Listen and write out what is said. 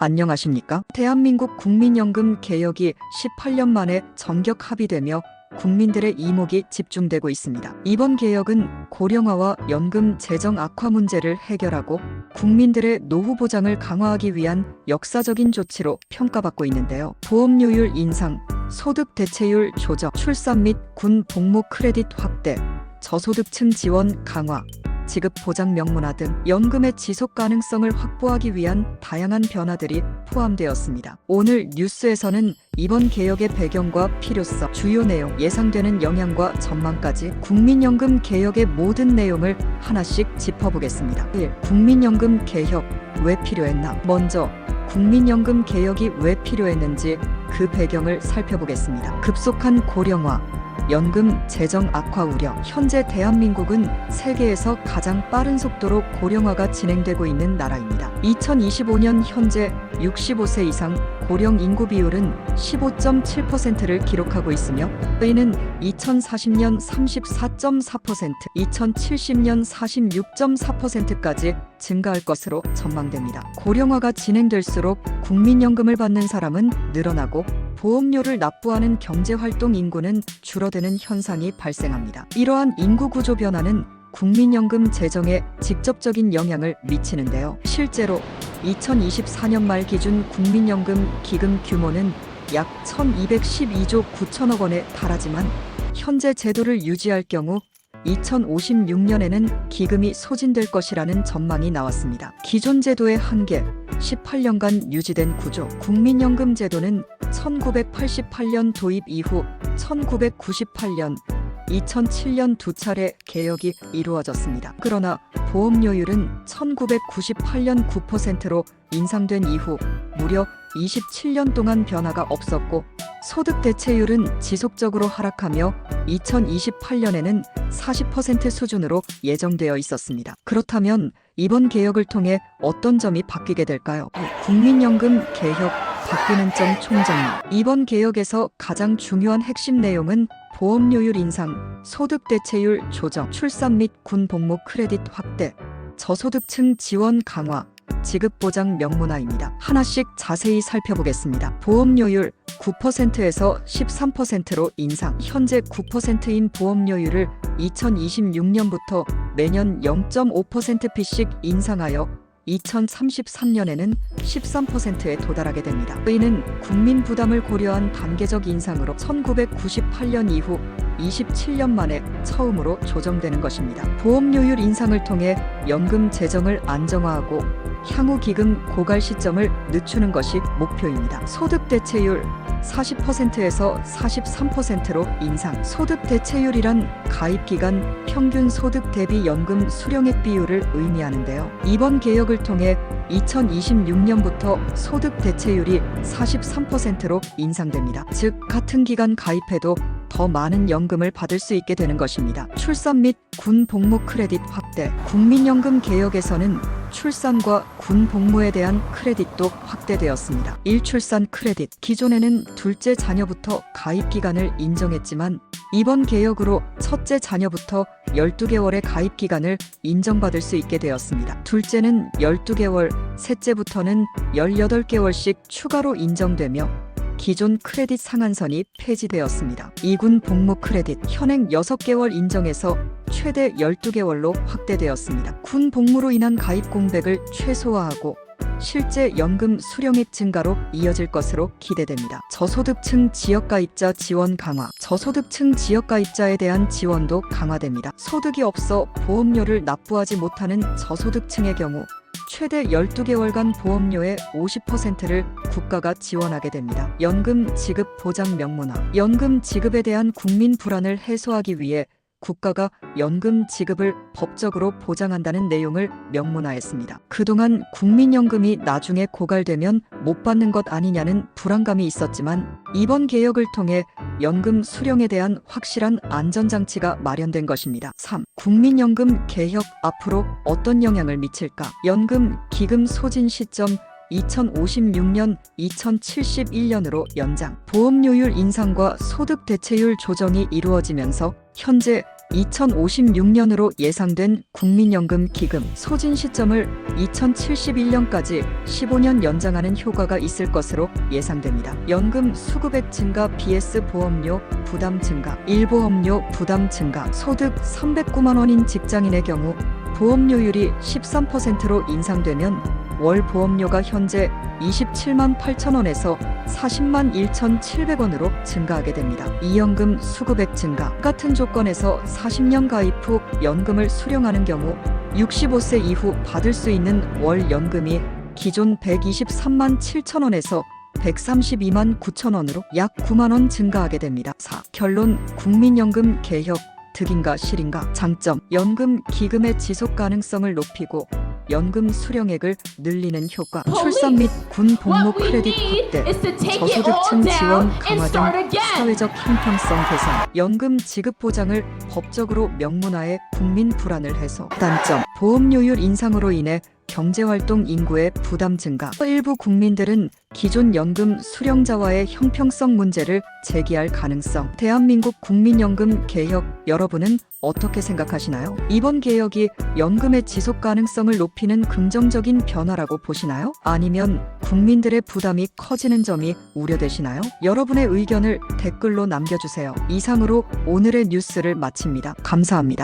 안녕하십니까? 대한민국 국민연금 개혁이 18년 만에 전격 합의되며 국민들의 이목이 집중되고 있습니다. 이번 개혁은 고령화와 연금 재정 악화 문제를 해결하고 국민들의 노후 보장을 강화하기 위한 역사적인 조치로 평가받고 있는데요. 보험료율 인상, 소득 대체율 조정, 출산 및 군 복무 크레딧 확대, 저소득층 지원 강화, 지급 보장 명문화 등 연금의 지속 가능성을 확보하기 위한 다양한 변화들이 포함되었습니다. 오늘 뉴스에서는 이번 개혁의 배경과 필요성, 주요 내용, 예상되는 영향과 전망까지 국민연금 개혁의 모든 내용을 하나씩 짚어보겠습니다. 1. 국민연금 개혁 왜 필요했나? 먼저 국민연금 개혁이 왜 필요했는지 그 배경을 살펴보겠습니다. 급속한 고령화, 연금 재정 악화 우려. 현재 대한민국은 세계에서 가장 빠른 속도로 고령화가 진행되고 있는 나라입니다. 2025년 현재 65세 이상 고령 인구 비율은 15.7%를 기록하고 있으며 이는 2040년 34.4%, 2070년 46.4%까지 증가할 것으로 전망됩니다. 고령화가 진행될수록 국민연금을 받는 사람은 늘어나고 보험료를 납부하는 경제활동 인구는 줄어드는 현상이 발생합니다. 이러한 인구 구조 변화는 국민연금 재정에 직접적인 영향을 미치는데요. 실제로 2024년 말 기준 국민연금 기금 규모는 약 1212조 9천억 원에 달하지만 현재 제도를 유지할 경우 2056년에는 기금이 소진될 것이라는 전망이 나왔습니다. 기존 제도의 한계, 18년간 유지된 구조. 국민연금 제도는 1988년 도입 이후 1998년, 2007년 두 차례 개혁이 이루어졌습니다. 그러나 보험료율은 1998년 9%로 인상된 이후 무려 27년 동안 변화가 없었고 소득 대체율은 지속적으로 하락하며 2028년에는 40% 수준으로 예정되어 있었습니다. 그렇다면 이번 개혁을 통해 어떤 점이 바뀌게 될까요? 국민연금 개혁, 바뀌는 점 총정리. 이번 개혁에서 가장 중요한 핵심 내용은 보험료율 인상, 소득 대체율 조정, 출산 및 군 복무 크레딧 확대, 저소득층 지원 강화, 지급 보장 명문화입니다. 하나씩 자세히 살펴보겠습니다. 보험료율 9%에서 13%로 인상. 현재 9%인 보험료율을 2026년부터 매년 0.5%씩 인상하여 2033년에는 13%에 도달하게 됩니다. 이는 국민 부담을 고려한 단계적 인상으로 1998년 이후 27년 만에 처음으로 조정되는 것입니다. 보험료율 인상을 통해 연금 재정을 안정화하고 향후 기금 고갈 시점을 늦추는 것이 목표입니다. 소득 대체율 40%에서 43%로 인상. 소득 대체율이란 가입 기간 평균 소득 대비 연금 수령액 비율을 의미하는데요. 이번 개혁을 통해 2026년부터 소득 대체율이 43%로 인상됩니다. 즉 같은 기간 가입해도 더 많은 연금을 받을 수 있게 되는 것입니다. 출산 및 군 복무 크레딧 확대. 국민연금 개혁에서는 출산과 군 복무에 대한 크레딧도 확대되었습니다. 1출산 크레딧. 기존에는 둘째 자녀부터 가입 기간을 인정했지만 이번 개혁으로 첫째 자녀부터 12개월의 가입 기간을 인정받을 수 있게 되었습니다. 둘째는 12개월, 셋째부터는 18개월씩 추가로 인정되며 기존 크레딧 상한선이 폐지되었습니다. 2군 복무 크레딧. 현행 6개월 인정에서 최대 12개월로 확대되었습니다. 군 복무로 인한 가입 공백을 최소화하고 실제 연금 수령액 증가로 이어질 것으로 기대됩니다. 저소득층 지역가입자 지원 강화. 저소득층 지역가입자에 대한 지원도 강화됩니다. 소득이 없어 보험료를 납부하지 못하는 저소득층의 경우 최대 12개월간 보험료의 50%를 국가가 지원하게 됩니다. 연금 지급 보장 명문화. 연금 지급에 대한 국민 불안을 해소하기 위해 국가가 연금 지급을 법적으로 보장한다는 내용을 명문화했습니다. 그동안 국민연금이 나중에 고갈되면 못 받는 것 아니냐는 불안감이 있었지만 이번 개혁을 통해 연금 수령에 대한 확실한 안전장치가 마련된 것입니다. 3. 국민연금 개혁 앞으로 어떤 영향을 미칠까? 연금 기금 소진 시점 2056년 2071년으로 연장. 보험료율 인상과 소득 대체율 조정이 이루어지면서 현재 2056년으로 예상된 국민연금 기금 소진 시점을 2071년까지 15년 연장하는 효과가 있을 것으로 예상됩니다. 연금 수급액 증가 vs 보험료 부담 증가. 1보험료 부담 증가. 소득 309만 원인 직장인의 경우 보험료율이 13%로 인상되면 월 보험료가 현재 27만 8천 원에서 40만 1,700원으로 증가하게 됩니다. 이연금 수급액 증가. 같은 조건에서 40년 가입 후 연금을 수령하는 경우 65세 이후 받을 수 있는 월 연금이 기존 123만 7천 원에서 132만 9천 원으로 약 9만 원 증가하게 됩니다. 4. 결론. 국민연금 개혁 득인가 실인가. 장점. 연금 기금의 지속 가능성을 높이고 연금 수령액을 늘리는 효과. 출산 및 군 복무 크레딧 확대, 저소득층 지원 강화 등 사회적 형평성 개선, 연금 지급 보장을 법적으로 명문화해 국민 불안을 해소. 단점. 보험료율 인상으로 인해 경제활동 인구의 부담 증가. 일부 국민들은 기존 연금 수령자와의 형평성 문제를 제기할 가능성. 대한민국 국민연금 개혁, 여러분은 어떻게 생각하시나요? 이번 개혁이 연금의 지속 가능성을 높이는 긍정적인 변화라고 보시나요? 아니면 국민들의 부담이 커지는 점이 우려되시나요? 여러분의 의견을 댓글로 남겨주세요. 이상으로 오늘의 뉴스를 마칩니다. 감사합니다.